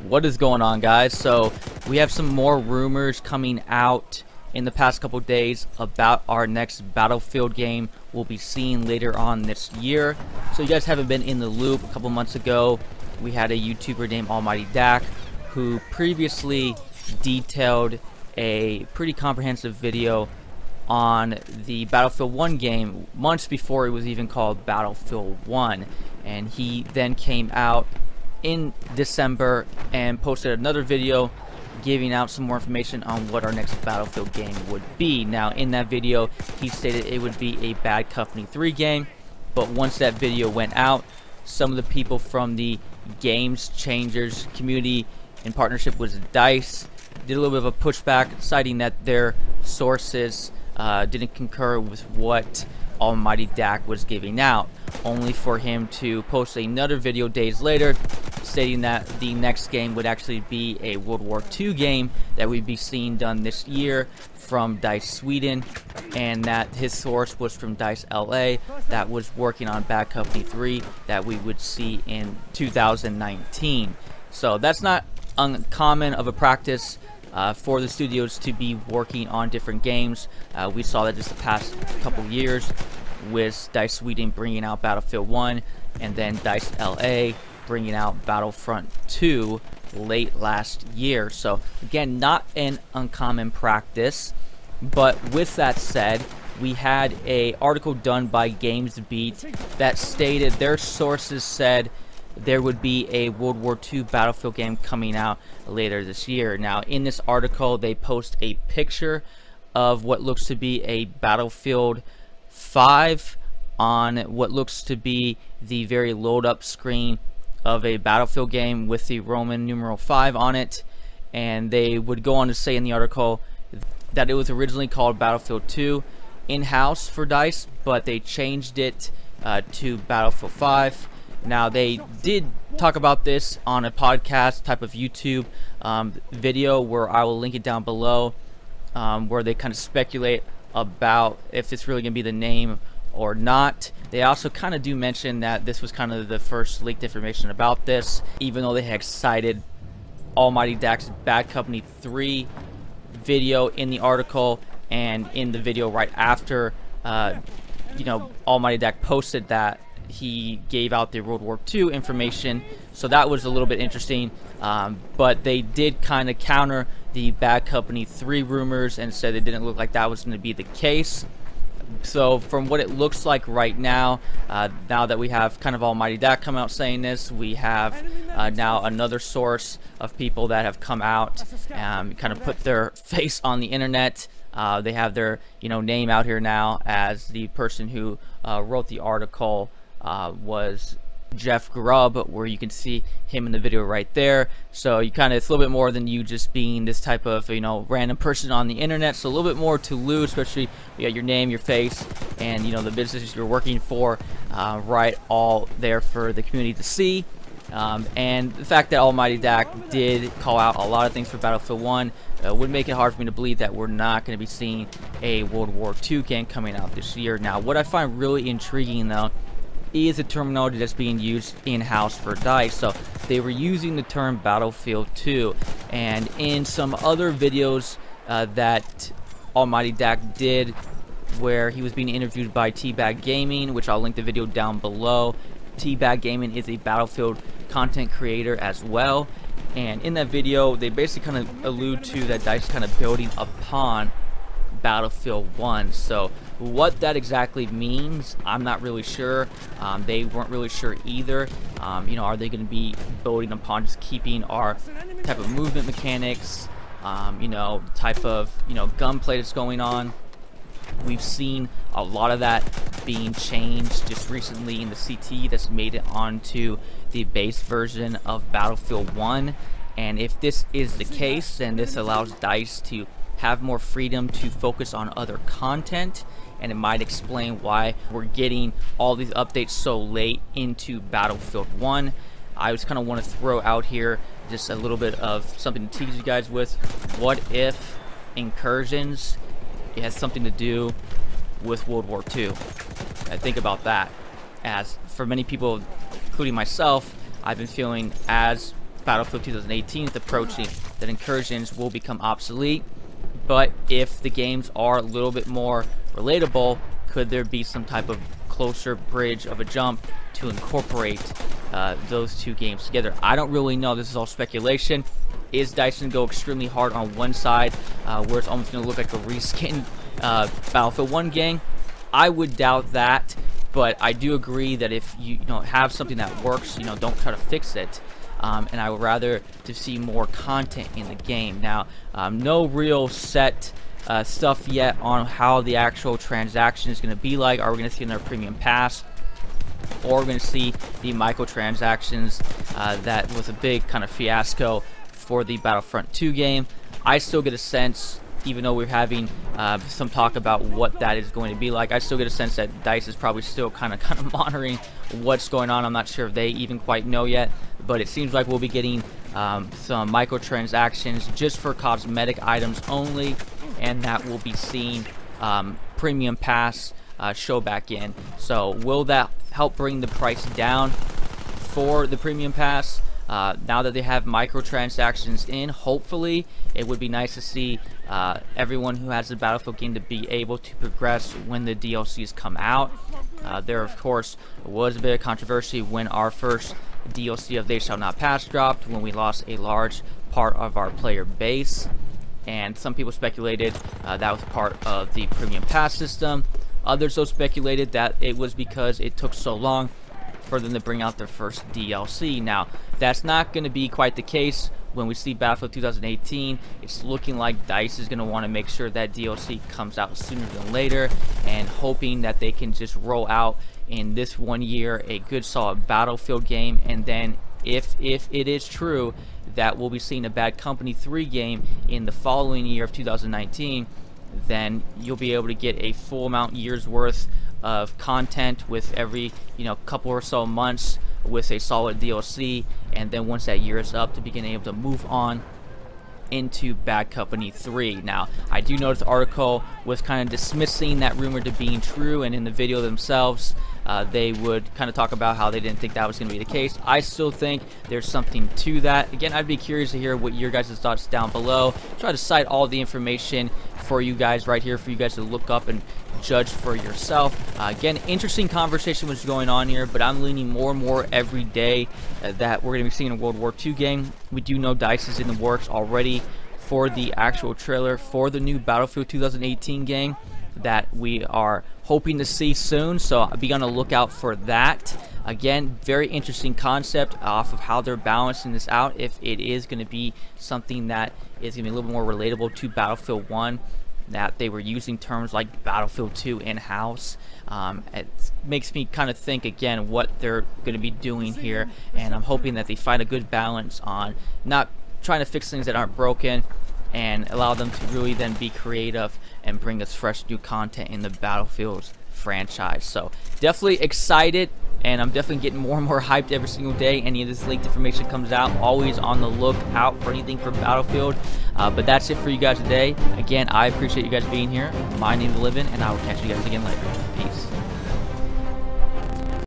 What is going on, guys? So we have some more rumors coming out in the past couple days about our next Battlefield game we'll be seeing later on this year. So you guys haven't been in the loop. A couple months ago we had a YouTuber named AlmightyDaq who previously detailed a pretty comprehensive video on the Battlefield 1 game months before it was even called Battlefield 1, and he then came out in December and posted another video giving out some more information on what our next Battlefield game would be. Now in that video he stated it would be a Bad Company 3 game, but once that video went out, some of the people from the Games Changers community in partnership with DICE did a little bit of a pushback, citing that their sources didn't concur with what AlmightyDaq was giving out, only for him to post another video days later stating that the next game would actually be a World War II game that we'd be seeing done this year from DICE Sweden, and that his source was from DICE LA that was working on Bad Company 3 that we would see in 2019. So that's not uncommon of a practice for the studios to be working on different games. We saw that just the past couple years with DICE Sweden bringing out Battlefield 1 and then DICE LA bringing out Battlefront 2 late last year. So again, not an uncommon practice. But with that said, we had a article done by GamesBeat that stated their sources said there would be a World War II Battlefield game coming out later this year. Now in this article they post a picture of what looks to be a Battlefield 5 on what looks to be the very load up screen of a Battlefield game with the Roman numeral 5 on it, and they would go on to say in the article that it was originally called Battlefield 2 in-house for DICE, but they changed it to Battlefield 5. Now they did talk about this on a podcast type of YouTube video where I will link it down below, where they kind of speculate about if it's really going to be the name or not. They also kind of do mention that this was kind of the first leaked information about this, even though they had cited AlmightyDaq's Bad Company 3 video in the article, and in the video right after AlmightyDaq posted that he gave out the World War II information. So that was a little bit interesting, but they did kind of counter the Bad Company 3 rumors and said it didn't look like that was going to be the case. So from what it looks like right now, now that we have kind of AlmightyDaq come out saying this, we have now another source of people that have come out and kind of put their face on the internet. They have their name out here now as the person who wrote the article was Jeff Grubb, where you can see him in the video right there. So you kind of, it's a little bit more than you just being this type of random person on the internet. So a little bit more to lose, especially you got your name, your face, and the businesses you're working for right all there for the community to see. And the fact that AlmightyDaq did call out a lot of things for Battlefield 1 would make it hard for me to believe that we're not going to be seeing a World War II game coming out this year. Now what I find really intriguing though is the terminology that's being used in-house for DICE. So they were using the term Battlefield 2, and in some other videos that AlmightyDaq did where he was being interviewed by TeaBag Gaming, which I'll link the video down below. TeaBag Gaming is a Battlefield content creator as well, and in that video they basically kind of allude to that DICE kind of building upon Battlefield 1. So what that exactly means, I'm not really sure. They weren't really sure either. Are they going to be building upon just keeping our type of movement mechanics, the type of gunplay that's going on? We've seen a lot of that being changed just recently in the CT that's made it onto the base version of Battlefield 1. And if this is the case, then this allows DICE to have more freedom to focus on other content, and it might explain why we're getting all these updates so late into Battlefield 1. I just kind of want to throw out here just a little bit of something to tease you guys with. What if incursions, it has something to do with World War II? I think about that, as for many people, including myself, I've been feeling as Battlefield 2018 is approaching, that incursions will become obsolete. But if the games are a little bit more relatable, could there be some type of closer bridge of a jump to incorporate those two games together? I don't really know. This is all speculation. Is DICE going to go extremely hard on one side, where it's almost going to look like a reskin Battlefield 1 game? I would doubt that, but I do agree that if you have something that works, don't try to fix it. And I would rather to see more content in the game. Now, no real set stuff yet on how the actual transaction is going to be like. Are we going to see another premium pass? Or we're going to see the microtransactions that was a big kind of fiasco for the Battlefront 2 game. I still get a sense, even though we're having some talk about what that is going to be like, I still get a sense that DICE is probably still kind of monitoring what's going on. I'm not sure if they even quite know yet, but it seems like we'll be getting some microtransactions just for cosmetic items only, and that will be seeing premium pass show back in. So will that help bring the price down for the premium pass? Now that they have microtransactions in, hopefully it would be nice to see everyone who has the Battlefield game to be able to progress when the DLCs come out. There, of course, was a bit of controversy when our first DLC of They Shall Not Pass dropped, when we lost a large part of our player base, and some people speculated that was part of the premium pass system. Others though speculated that it was because it took so long for them to bring out their first DLC. Now, that's not going to be quite the case. When we see Battlefield 2018, it's looking like DICE is going to want to make sure that DLC comes out sooner than later, and hoping that they can just roll out in this 1 year a good solid Battlefield game. And then if it is true that we'll be seeing a Bad Company 3 game in the following year of 2019, then you'll be able to get a full amount year's worth of content with every couple or so months with a solid DLC, and then once that year is up, to begin able to move on into Bad Company 3. Now, I do notice the article was kind of dismissing that rumor to being true, and in the video themselves they would kind of talk about how they didn't think that was going to be the case. I still think there's something to that. Again, I'd be curious to hear what your guys' thoughts down below. Try to cite all the information for you guys right here for you guys to look up and judge for yourself. Again, interesting conversation was going on here, but I'm leaning more and more every day that we're going to be seeing a World War II game. We do know DICE is in the works already for the actual trailer for the new Battlefield 2018 game that we are hoping to see soon, so be on the lookout for that. Again, very interesting concept off of how they're balancing this out, if it is going to be something that is going to be a little more relatable to Battlefield 1, that they were using terms like Battlefield 2 in-house. It makes me kind of think again what they're going to be doing here, and I'm hoping that they find a good balance on not trying to fix things that aren't broken, and allow them to really then be creative and bring us fresh new content in the Battlefield franchise. So definitely excited, and I'm definitely getting more and more hyped every single day. Any of this leaked information comes out, always on the lookout for anything for Battlefield. But that's it for you guys today. Again, I appreciate you guys being here. My name is Livin, and I will catch you guys again later. Peace.